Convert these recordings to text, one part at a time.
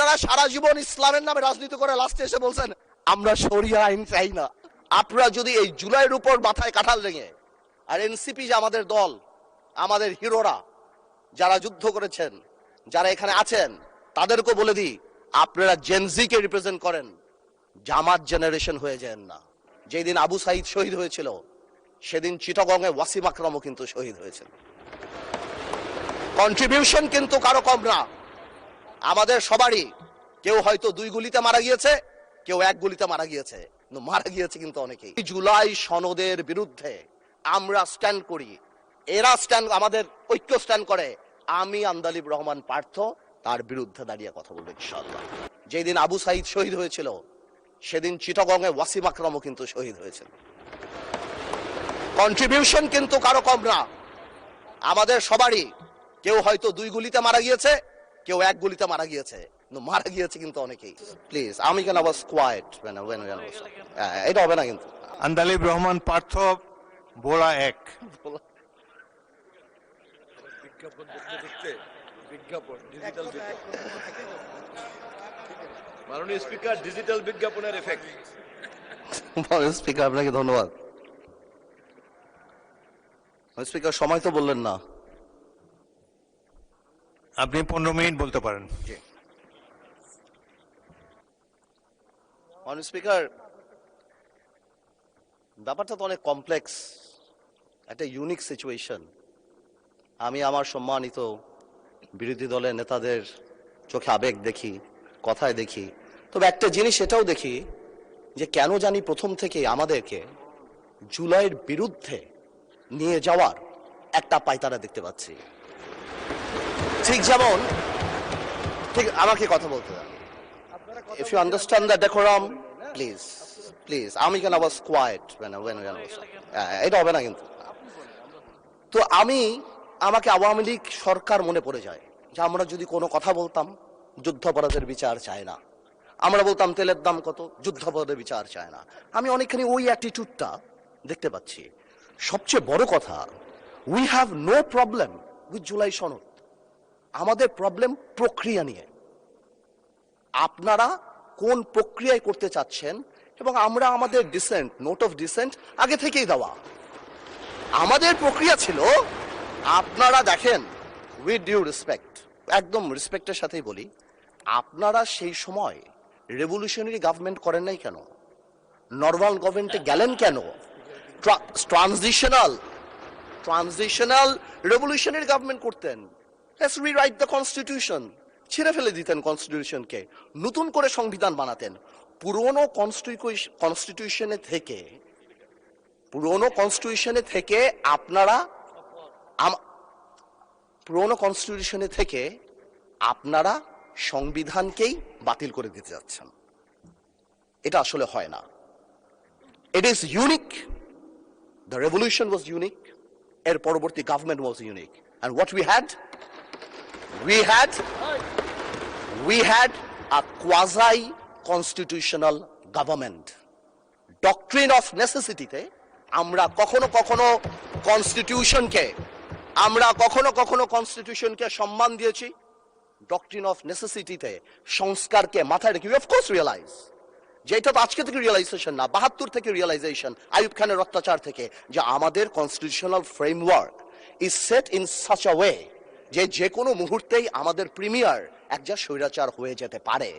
আপনারা সারা জীবন ইসলামের নামে রাজনীতি করে লাস্টে এসে বলছেন আমরা শরিয়া আইন চাই না। আপনারা যদি এই জুলাইয়ের উপর মাথায় কাঁঠাল রেঙে, আর এনসিপি যে আমাদের দল, আমাদের হিরোরা যারা যুদ্ধ করেছেন, যারা এখানে আছেন, তাদেরকে বলে দিই আপনারা জেনজিকে রিপ্রেজেন্ট করেন, জামাত জেনারেশন হয়ে যান না। যেদিন আবু সাইদ শহীদ হয়েছিল সেদিন চিটাগংয়ে ওয়াসিম আকরামও কিন্তু শহীদ হয়েছিল। কন্ট্রিবিউশন কিন্তু কারো কম না, আমাদের সবারই। কেউ হয়তো 2 গুলিতে মারা গিয়েছে, কেউ 1 গুলিতে মারা গিয়েছে, কিন্তু মারা গিয়েছে কিন্তু অনেকেই। জুলাই সনদের বিরুদ্ধে আমরা স্ট্যান্ড করি, এরা স্ট্যান্ড, আমাদের ঐক্য স্ট্যান্ড করে। আমি আন্দালিব রহমান পার্থ তার বিরুদ্ধে দাঁড়িয়ে কথা বলবো ইনশাআল্লাহ। যেদিন আবু সাইদ শহীদ হয়েছিল সেদিন চিটাগংয়ে ওয়াসিম আকরামও কিন্তু শহীদ হয়েছিল। কন্ট্রিবিউশন কিন্তু কারো কম না, আমাদের সবারই। কেউ হয়তো 2 গুলিতে মারা গিয়েছে, কেউ 1 গুলিতে মারা গিয়েছে, কিন্তু মারা গিয়েছে কিন্তু অনেকেই। প্লিজ, আমি কেন আবার কোয়াইট এটা হবে না কিন্তু। আন্দালিব রহমান পার্থ, বোরা 1। মাননীয় স্পিকার, ডিজিটাল বিজ্ঞাপনের এফেক্ট। স্পিকার আপনাকে ধন্যবাদ। স্পিকার সময় তো বললেন না। আপনি 15 মিনিট বলতে পারেন। স্পিকার, ব্যাপারটা তো অনেক কমপ্লেক্স, একটা ইউনিক সিচুয়েশন। আমি আমার সম্মানিত বিরোধী দলের নেতাদের চোখে আবেগ দেখি, কথায় দেখি, তবে একটা জিনিস এটাও দেখি যে কেন জানি প্রথম থেকে আমাদেরকে জুলাইয়ের বিরুদ্ধে নিয়ে যাওয়ার একটা পায়তারা দেখতে পাচ্ছি। ঠিক যেমন, ঠিক আমাকে কথা বলতে দেন। If you understand the decorum, please, আমি কেন আবার কোয়াইট এটা হবে না কিন্তু। তো আমাকে আওয়ামী লীগ সরকার মনে পড়ে যায় যে আমরা যদি কোনো কথা বলতাম যুদ্ধাপরাধের বিচার চায় না, আমরা বলতাম তেলের দাম কত, যুদ্ধাপরাধের বিচার চায় না। আমি অনেকখানি ওই অ্যাটিটিউডটা দেখতে পাচ্ছি। সবচেয়ে বড় কথা, we have no problem with July সনদ, আমাদের প্রবলেম প্রক্রিয়া নিয়ে। আপনারা কোন প্রক্রিয়ায় করতে চাচ্ছেন, এবং আমরা আমাদের ডিসেন্ট, নোট অফ ডিসেন্ট আগে থেকেই দেওয়া। আমাদের প্রক্রিয়া ছিল, আপনারা দেখেন, উইথ ডিউ রেসপেক্ট, একদম রেসপেক্টের সাথেই বলি, আপনারা সেই সময় রেভলিউশনারি গভর্নমেন্ট করেন নাই কেন? নর্মাল গভর্নমেন্টে গেলেন কেন? ট্রানজিশনাল রেভলিউশনারি গভর্নমেন্ট করতেন। লেটস রিরাইট দ্য কনস্টিটিউশন, ছিঁড়ে ফেলে দিতেন কনস্টিটিউশনকে, নতুন করে সংবিধান বানাতেন। পুরনো কনস্টিটিউশনে থেকে আপনারা সংবিধানকেই বাতিল করে দিতে যাচ্ছেন। এটা আসলে হয় না। It is unique, the revolution was unique, এর পরবর্তী government was unique, and what we had a quasi constitutional government. Doctrine of necessity তে আমরা কখনো কনস্টিটিউশনকে সম্মান দিয়েছি। ডক্ট্রিন অফ নেসেসিটিতে সংস্কারকে মাথায় রেখে অফ কোর্স রিয়েলাইজ, যেটা তো আজকে থেকে রিয়েলাইজেশন না, 72 থেকে রিয়েলাইজেশন, আইয়ুব খানের অত্যাচার থেকে, যে আমাদের constitutional framework is set in such a way যে কোনো মুহূর্তেই আমাদের প্রিমিয়ার একজন স্বৈরাচার হয়ে যেতে পারে।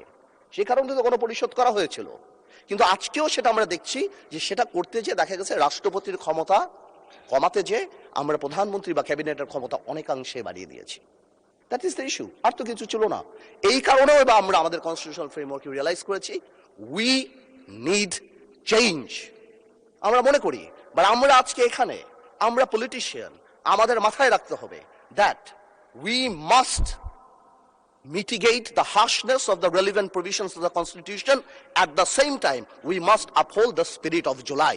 সে কারণে তো কোনো পরিশোধ করা হয়েছিল, কিন্তু আজকেও সেটা আমরা দেখছি যে সেটা করতে যে দেখা গেছে রাষ্ট্রপতির ক্ষমতা কমাতে যে আমরা প্রধানমন্ত্রী বা ক্যাবিনেটের ক্ষমতা অনেকাংশে বাড়িয়ে দিয়েছি। দ্যাট ইজ দ্য ইস্যু, আর তো কিছু ছিল না। এই কারণেও এবার আমরা আমাদের কনস্টিটিউশনাল ফ্রেমওয়ার্ক রিয়েলাইজ করেছি উই নিড চেঞ্জ। আমরা মনে করি, বাট আমরা আজকে এখানে, আমরা পলিটিশিয়ান, আমাদের মাথায় রাখতে হবে that we must mitigate the harshness of the relevant provisions of the Constitution. At the same time, we must uphold the spirit of July.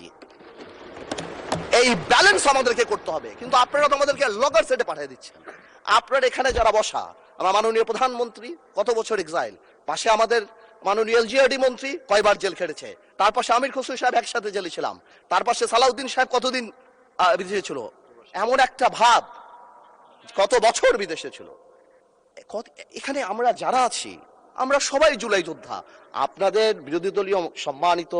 এই ব্যালেন্স আমাদেরকে করতে হবে। কিন্তু আপনারা তো আমাদেরকে লগর সেটে পাঠিয়ে দিচ্ছেন। আপনারা এখানে যারা বসা, আমার মাননীয় প্রধানমন্ত্রী কত বছর এক্সাইল, পাশে আমাদের মাননীয় এলজিআরডি মন্ত্রী কয়বার জেল খেটেছে, তার পাশে আমির খসরু সাহেব একসাথে জেলে ছিলাম, তার পাশে সালাউদ্দিন সাহেব কতদিন বিদেশে ছিল, এমন একটা ভাব, কত বছর বিদেশে ছিল। এখানে আমরা যারা আছি, আমরা সবাই জুলাই যোদ্ধা। আপনাদের বিরোধী দলীয় সম্মানিত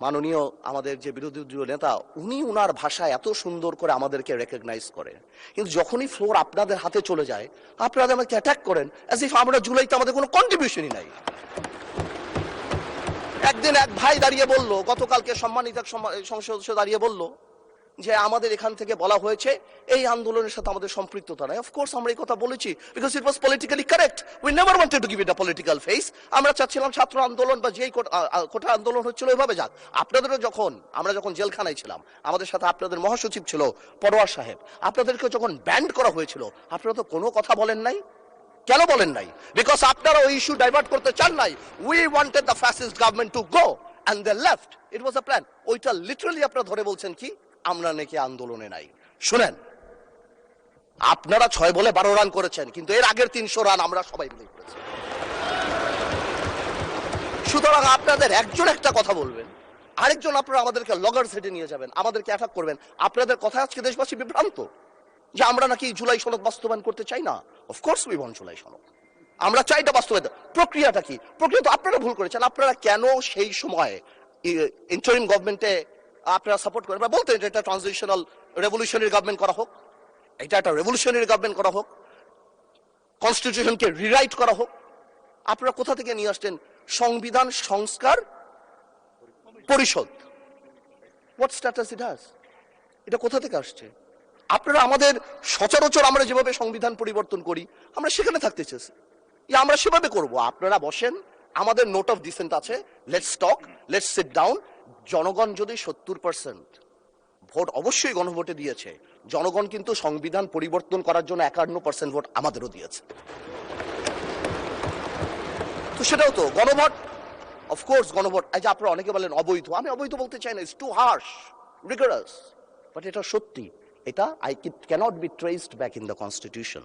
মাননীয় আমাদের যে বিরোধী দলীয় নেতা, উনি উনার ভাষায় এত সুন্দর করে আমাদেরকে রেকগনাইজ করে, কিন্তু যখনই ফ্লোর আপনাদের হাতে চলে যায় আপনারা আমাকে অ্যাটাক করেন অ্যাজ ইফ আমরা জুলাইতে আমাদের কোনো কন্ট্রিবিউশনই নাই। একদিন এক ভাই দাঁড়িয়ে বলল, গতকালকে সম্মানিত এক সংসদ সদস্য দাঁড়িয়ে বলল যে আমাদের এখান থেকে বলা হয়েছে এই আন্দোলনের সাথে আমাদের সম্পৃক্ততা নাই। অফকোর্স আমরা এই কথা বলেছি because it was politically correct. We never wanted to give it a political face. আমরা চাচ্ছিলাম ছাত্র আন্দোলন বা যেই কোটা আন্দোলন হচ্ছিল ওইভাবে যাক। আপনাদেরও আমরা যখন জেলখানায় ছিলাম, আমাদের সাথে আপনাদের মহাসচিব ছিল পরোয়ার সাহেব, আপনাদেরকে যখন ব্যান্ড করা হয়েছিল আপনারা তো কোনো কথা বলেন নাই। কেন বলেন নাই? বিকজ আপনারা ওই ইস্যু ডাইভার্ট করতে চান নাই। We wanted the fascist government to go and they left. It was a plan. ওইটা লিটারালি আপনারা ধরে বলছেন কি আমরা নাকি আন্দোলনে নাই। শুনেন, আপনারা 6 বলে 12 রান করেছেন, কিন্তু এর আগের 300 রান আমরা সবাই মিলে করেছি। সুতরাং আপনাদের একজন একটা কথা বলবেন, আরেকজন আপনারা আমাদেরকে লগর সেটে নিয়ে যাবেন, আমাদেরকে অ্যাটাক করবেন। আপনাদের কথা আজকে দেশবাসী বিভ্রান্ত যে আমরা নাকি জুলাই সনদ বাস্তবায়ন করতে চাই না। অফকোর্স উই ওয়ান্ট জুলাই সনদ, আমরা চাই এটা বাস্তবায়ন। প্রক্রিয়াটা কি? প্রক্রিয়া তো আপনারা ভুল করেছেন। আপনারা কেন সেই সময় ইন্টারিম গভর্নমেন্টে আপনারা সাপোর্ট করেন? বলতেন যে এটা ট্রানজিশনাল রেভলিউশনারি গভর্নমেন্ট করা হোক, এটা একটা রেভলিউশনারি গভর্নমেন্ট করা হোক, কনস্টিটিউশনকে রিরাইট করা হোক। আপনারা কোথা থেকে নিয়ে আসছেন সংবিধান সংস্কার পরিষদ? What status it has? এটা কোথা থেকে আসছে? আপনারা আমাদের সচরাচর আমরা যেভাবে সংবিধান পরিবর্তন করি আমরা সেখানে থাকতে চেয়েছি, আমরা সেভাবে করব। আপনারা বসেন, আমাদের নোট অফ ডিসেন্ট আছে, let's talk, let's sit down. জনগণ যদি 70% ভোট অবশ্যই গণভোটে দিয়েছে, জনগণ কিন্তু সংবিধান পরিবর্তন করার জন্য 51% ভোট আমাদেরও দিয়েছে। তো সেটাও তো গণভোট, অফকোর্স গণভোট। এই যে আপনারা অনেকে বলেন অবৈধ, আমি অবৈধ বলতে চাই না, ইটস টু হার্শ, রিগরাস, বাট এটা সত্যি। এটা it cannot be traced back in the constitution,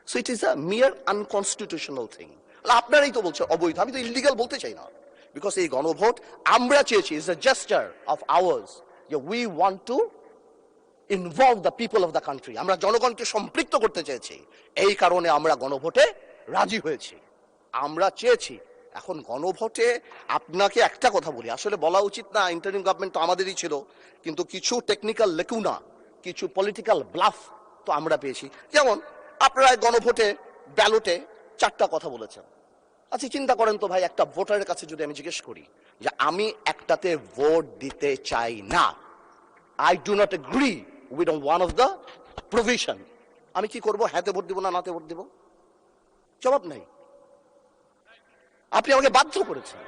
so it is a mere unconstitutional thing. আপনারাই তো বলছেন অবৈধ, আমি তো ইলিগাল বলতে চাই না। বিকজ এই গণভোট আমরা চেয়েছি, is a gesture of ours, যে we want to involve the people of the country, আমরা জনগণকে সম্পৃক্ত করতে চেয়েছি। এই কারণে আমরা গণভোটে রাজি হয়েছি, আমরা চেয়েছি। এখন গণভোটে আপনাকে একটা কথা বলি, আসলে বলা উচিত না, ইন্টারিম গভর্নমেন্ট তো আমাদেরই ছিল, কিন্তু কিছু টেকনিক্যাল লেকুনা, কিছু পলিটিক্যাল ব্লাফ তো আমরা পেয়েছি। যেমন আপনারা গণভোটে ব্যালটে 4টা কথা বলেছেন। আচ্ছা চিন্তা করেন তো ভাই, একটা ভোটারের কাছে যদি আমি জিজ্ঞেস করি যে আমি একটাতে ভোট দিতে চাই না, I do not agree with one of the provision, আমি কি করব? হ্যাঁতে ভোট দিব না নাতে ভোট দিব? জবাব নাই। আপনি আমাকে বাধ্য করেছেন,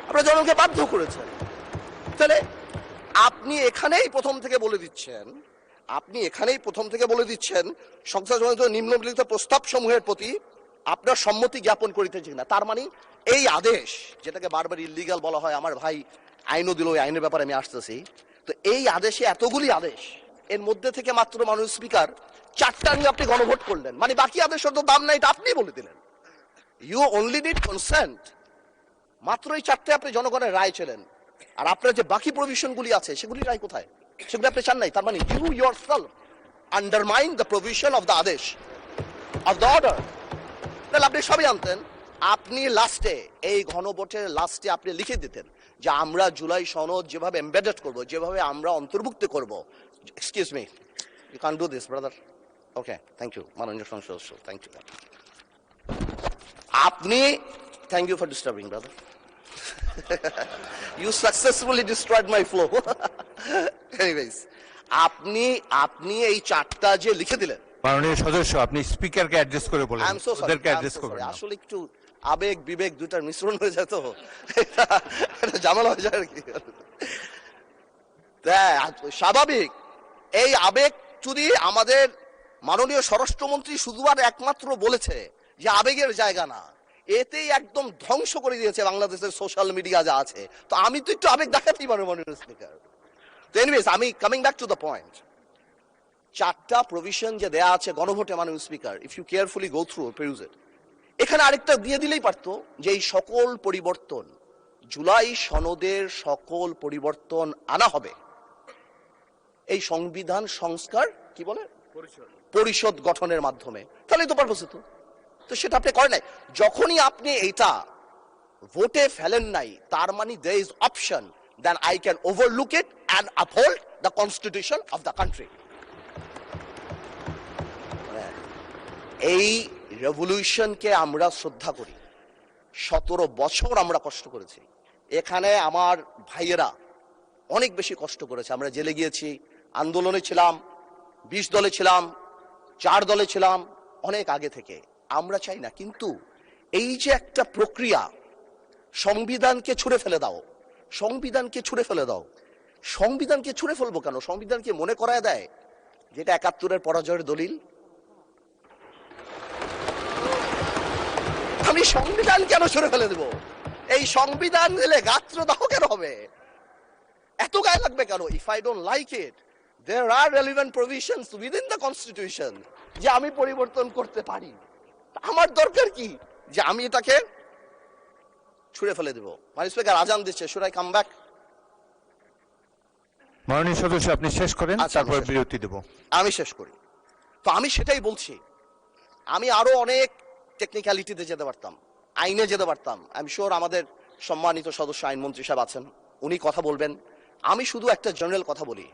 আপনারা জনগণকে বাধ্য করেছেন। তাহলে আপনি এখানেই প্রথম থেকে বলে দিচ্ছেন সংসদ নিম্নলিখিত প্রস্তাব সমূহের প্রতি আপনার সম্মতি জ্ঞাপন করিতেছি না। তার মানে এই আদেশ, যেটাকে বারবার ইলিগাল বলা হয়, আমার ভাই আইনও দিল, ওই আইনের ব্যাপারে আমি আসতেছি। তো এই আদেশে এতগুলি আদেশ, এর মধ্যে থেকে মাত্র মাননীয় স্পিকার 4টা নিয়ে আপনি গণভোট করলেন, মানে বাকি আদেশের তো দাম নাই, এটা আপনি বলে দিলেন। You only need consent. মাত্র এই 4টে আপনি জনগণের রায় ছিলেন, আর আপনার যে বাকি প্রভিশনগুলি আছে সেগুলি রায় কোথায়? সেগুলি আপনি চান নাই। তার মানে you yourself undermine the provision of the আদেশ অফ দ্য অর্ডার। তাহলে আপনি সবই জানতেন। আপনি লাস্টে, এই গণভোটের লাস্টে আপনি লিখে দিতেন যে আমরা জুলাই সনদ যেভাবে এমবেডেড করব, যেভাবে আমরা অন্তর্ভুক্ত করব। Excuse me, you can do this brother. Okay, thank you মাননীয় সংসদ সদস্য, থ্যাংক ইউ। আপনি, thank you for disturbing brother, you successfully destroyed my flow. Anyways, আপনি এই 4টা যে লিখে দিলেন, মাননীয় সদস্য আপনি স্পিকারকে অ্যাড্রেস করে বলেন, আই এম সো সরি, ওদেরকে অ্যাড্রেস করবেন না। আসলে একটু আবেগ বিবেক দুটার মিশ্রণ হয়ে যায়, তো এটা ঝামেলা হয়ে যায় আর কি। স্বাভাবিক। এই আবেগ যদি আমাদের মাননীয় স্বরাষ্ট্রমন্ত্রী শুধু আর একমাত্র বলেছে যে আবেগের জায়গা না, এতেই একদম ধ্বংস করে দিয়েছে বাংলাদেশের সোশ্যাল মিডিয়া যা আছে। তো আমি তো একটু আবেগ দেখাতেই পারবো মাননীয় স্পিকার। তো এনিওয়েজ, আমি coming back to the point, 4টা প্রভিশন যে দেয়া আছে গণভোটে মাননীয় speaker, if you carefully go through peruse it, এখানে আরেকটা দিয়ে দিলেই পারতো যে এই সকল পরিবর্তন, জুলাই সনদের সকল পরিবর্তন আনা হবে এই সংবিধান সংস্কার কি বলে পরিষদ গঠনের মাধ্যমে। তাহলেই তো পারপোস হতো। তো সেটা আপনি করেন নাই। যখনই আপনি এইটা ভোটে ফেলেন নাই, তার মানে there is option then I can overlook it and uphold the constitution of the country. এই রেভলিউশনকে আমরা শ্রদ্ধা করি। 17 বছর আমরা কষ্ট করেছি। এখানে আমার ভাইয়েরা অনেক বেশি কষ্ট করেছে। আমরা জেলে গিয়েছি, আন্দোলনে ছিলাম, 20 দলে ছিলাম, 4 দলে ছিলাম, অনেক আগে থেকে। আমরা চাই না, কিন্তু এই যে একটা প্রক্রিয়া, সংবিধানকে ছুঁড়ে ফেলে দাও, সংবিধানকে ছুঁড়ে ফেলে দাও। সংবিধানকে ছুঁড়ে ফেলবো কেন? সংবিধানকে মনে করায় দেয় যেটা 71-এর পরাজয়ের দলিল। আমি সংবিধান কেন ছুঁড়ে ফেলে দেব? এই সংবিধান দিলে গাত্রদাহ কেন হবে? এত গায়ে লাগবে কেন? If I don't like it, there are relevant provisions within the constitution যে আমি পরিবর্তন করতে পারি। আমার দরকার কি যে আমি এটাকে ছুঁড়ে ফেলে দেব? মানে স্পিকার আজান দিচ্ছে, should I come back? মাননীয় সদস্য আপনি শেষ করেন, আচ্ছা, তারপর আমি শেষ বিরতি দেব। আমি শেষ করি। তো আমি সেটাই বলছি, আমি আরো অনেক টেকনিক্যালিটিতে যেতে পারতাম, আইনে যেতে পারতাম। আই এম শিওর আমাদের সম্মানিত সদস্য আইনমন্ত্রী সাহেব আছেন, উনি কথা বলবেন। আমি শুধু একটা জেনারেল কথা বলি,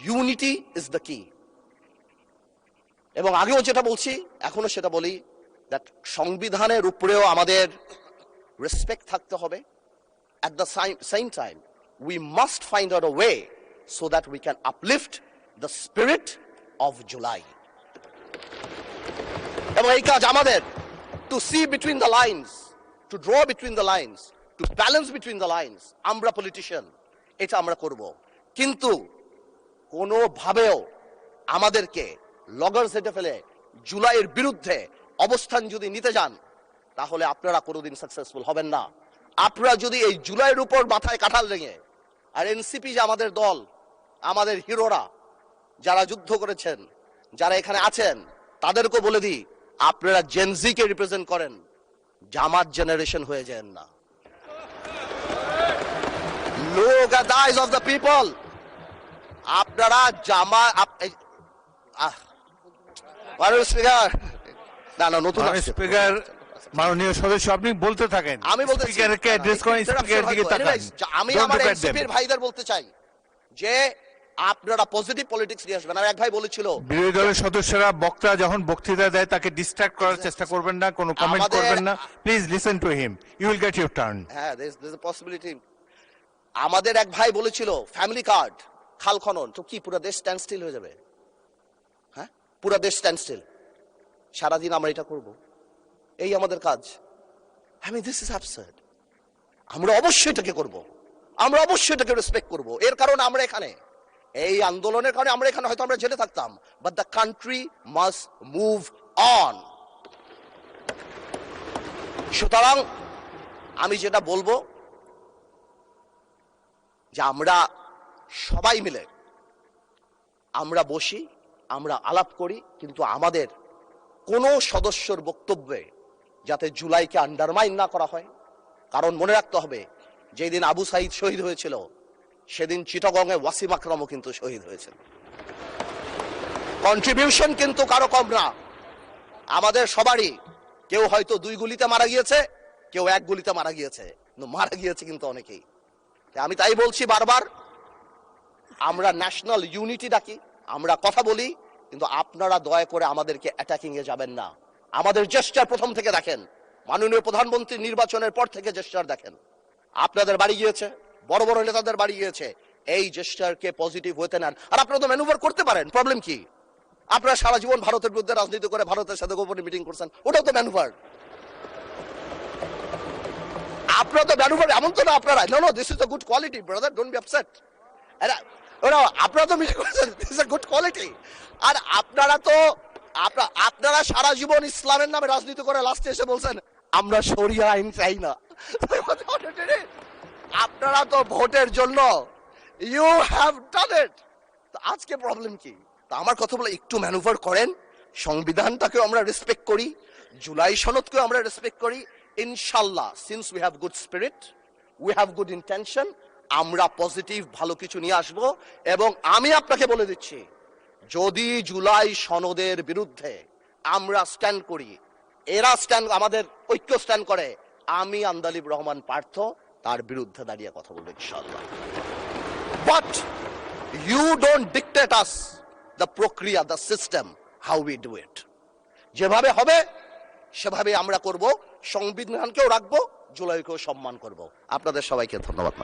ইউনিটি ইজ দ্য কি। এবং আগেও যেটা বলছি, এখনো সেটা বলি, দ্যাট সংবিধানের উপরেও আমাদের রেসপেক্ট থাকতে হবে। At the same time, we must find out a way so that we can uplift the spirit of July. এবং এই কাজ আমাদের, to see between the lines, to draw between the lines, to balance between the lines, আমরা politician, এটা আমরা করব। কিন্তু কোনোভাবেও আমাদেরকে লগর সেটে ফেলে জুলাইয়ের বিরুদ্ধে অবস্থান যদি নিতে যান, তাহলে আপনারা কোনোদিন সাকসেসফুল হবেন না। আপনারা যদি এই জুলাইয়ের উপর মাথায় কাঁঠাল লেগে, আর এনসিপি যে আমাদের দল, আমাদের হিরোরা যারা যুদ্ধ করেছেন, যারা এখানে আছেন, তাদেরকে বলে দিই, আপনারা জেনজিকে রিপ্রেজেন্ট করেন, জামাত জেনারেশন হয়ে যান না। Look at the eyes of the people. আপনারা স্পিকার না না নতুন স্পিকার মাননীয় সদস্য আপনি বলতে থাকেন, আমি বলতে স্পিকারকে অ্যাড্রেস করেন, স্পিকারের দিকে তাকান। আমি আমার এনসিপির ভাইদের বলতে চাই যে আপনারা পজিটিভ পলিটিক্স নিয়ে আসবেন। আর এক ভাই বলেছিল বিরোধী দলের সদস্যরা বক্তা যখন বক্তৃতা দেয় তাকে ডিস্ট্রাক্ট করার চেষ্টা করবেন না, কোনো কমেন্ট করবেন না। Please listen to him, you will get your turn. হ্যাঁ, there is a possibility। আমাদের এক ভাই বলেছিল ফ্যামিলি কার্ড, খাল খনন, তো কি পুরো দেশ স্ট্যান্ড স্টিল হয়ে যাবে? হ্যাঁ, পুরো দেশ স্ট্যান্ড স্টিল। সারাদিন আমরা এটা করব, এই আমাদের কাজ। I mean, this is absurd. আমরা অবশ্যই এটাকে করব, আমরা অবশ্যই এটাকে রেসপেক্ট করব। এর কারণে আমরা এখানে, এই আন্দোলনের কারণে আমরা এখানে, হয়তো আমরা জেলে থাকতাম, but the country must move on. সুতরাং আমি যেটা বলবো যে আমরা সবাই মিলে আমরা বসি, আমরা আলাপ করি, কিন্তু আমাদের কোন সদস্যর বক্তব্যে যাতে জুলাইকে আন্ডারমাইন না করা হয়। কারণ মনে রাখতে হবে, যেদিন আবু সাইদ শহীদ হয়েছিল, সেদিন চিটাগংয়ে ওয়াসিম আকরামও কিন্তু শহীদ হয়েছিল। কন্ট্রিবিউশন কিন্তু কারো কম না, আমাদের সবারই। কেউ হয়তো 2 গুলিতে মারা গিয়েছে, কেউ 1 গুলিতে মারা গিয়েছে, কিন্তু মারা গিয়েছে কিন্তু অনেকেই। আমি তাই বলছি বারবার, আমরা ন্যাশনাল ইউনিটি ডাকি, আমরা কথা বলি, কিন্তু আপনারা দয়া করে আমাদেরকে অ্যাটাকিং এ যাবেন না। আমাদের জেস্টার প্রথম থেকে দেখেন, মাননীয় প্রধানমন্ত্রী নির্বাচনের পর থেকে জেস্টার দেখেন। আপনাদের বাড়ি গিয়েছে, বড় বড় নেতাদের বাড়ি গিয়েছে, এই জেস্টারকে পজিটিভ হতে নেন। আর আপনারা তো ম্যানুভার করতে পারেন, প্রবলেম কি? আপনারা সারা জীবন ভারতের বিরুদ্ধে রাজনীতি করে ভারতের সাথে গোপনে মিটিং করছেন, ওটাও তো ম্যানুভার। আপনারা তো ম্যানুভার, এমন তো না আপনারা, no this is a good quality brother, don't be upset. আপনারা তো মিটিং করেছেন, this is a good quality. আর আপনারা সারা জীবন ইসলামের নামে রাজনীতি করে লাস্টে এসে বলছেন আমরা শরিয়া আইন চাই না। আপনারা তো ভোটের জন্য ইউ হ্যাভ ডান ইট। আজকে প্রবলেম কি? তা আমার কথা বলে একটু ম্যানুভার করেন, সংবিধানটাকেও আমরা রেসপেক্ট করি, জুলাই সনদকেও আমরা রেসপেক্ট করি। ইনশাল্লাহ, since we have good spirit, we have good intention, আমরা পজিটিভ ভালো কিছু নিয়ে আসব। এবং আমি আপনাকে বলে দিচ্ছি, যদি জুলাই সনদের বিরুদ্ধে আমরা স্ট্যান্ড করি, এরা স্ট্যান্ড আমাদের ঐক্য স্ট্যান্ড করে, আমি আন্দালিব রহমান পার্থ তার বিরুদ্ধে দাঁড়িয়ে কথা বলবো ইনশাআল্লাহ। But you don't dictate us the প্রক্রিয়া, the system, how we do it. যেভাবে হবে সেভাবে আমরা করব, সংবিধানকেও রাখবো, জুলাইকেও সম্মান করব। আপনাদের সবাইকে ধন্যবাদ।